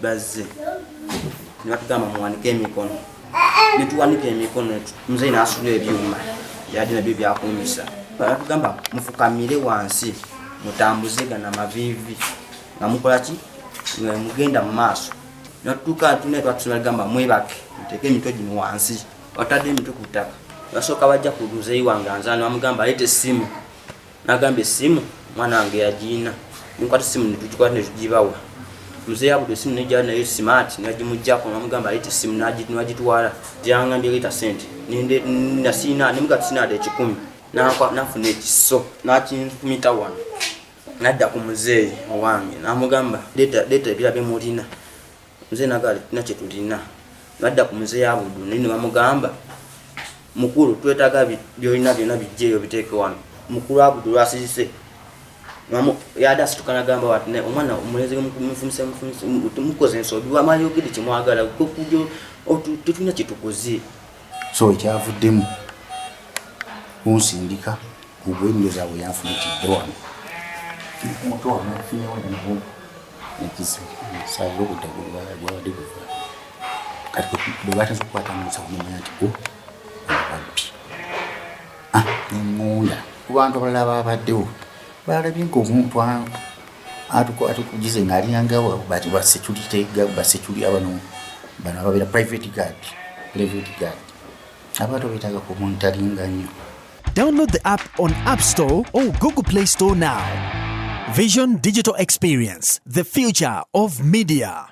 bazze ne batugamba muwanike emikono ne tuwanika emikono muzeeyi n'asula ebyuma byali nabyo byakuumisa batugamba mufukamire wansi mutambuze gana mavivi nga mukola ki nga mugenda mu maaso natutuuka tune twatusomera mwebake muteeke emitwe gino wansi watadde emitwe ku ttaka basooka bajja ku muzeeyi wange anzaana bamugamba aleeta essimu n'agamba essimu mwana wange yagiina nikwata essimu netugikwata netugibawa muzeeyi abudu essimu nejali nayo smart nagimuggyako namugamba aleeta essimu nagitwala gyangambye leeta sente nasiina nemuga tusinaada 10 nafuna ekiso nakinfumita wano nadda ku muzeeyi owange namugamba leeta ebira byemulina muzeeyi nagala tina kyetulina nadda ku muzeeyi abudu nene bamugamba mukulu twetaaga byolina byonna bijjeeyo biteeke wano mukulu abudu lwasizise yada situkanagamba wati omwana omulenzi mufumisa mukoze ensobi wamayogedde kyemwagala kujo tetulina kyetukoze so ekyavuddemu kunsindika kugwenyoza bwe yanfunitidde wano omuto wano afinyewo nabo nekizi sayiro gwadde guva kati bwe bataza okukwata musa kumanya nti babbi nemunda ku bantu abalala babaddewo balabye ng'omuntu atukugize ng'alinangawo bati basecurity abano ababeera private guard abantu beetaaga kumonitaringa nnyo. Download the app on App Store or Google Play Store now. Vision Digital Experience, the future of media.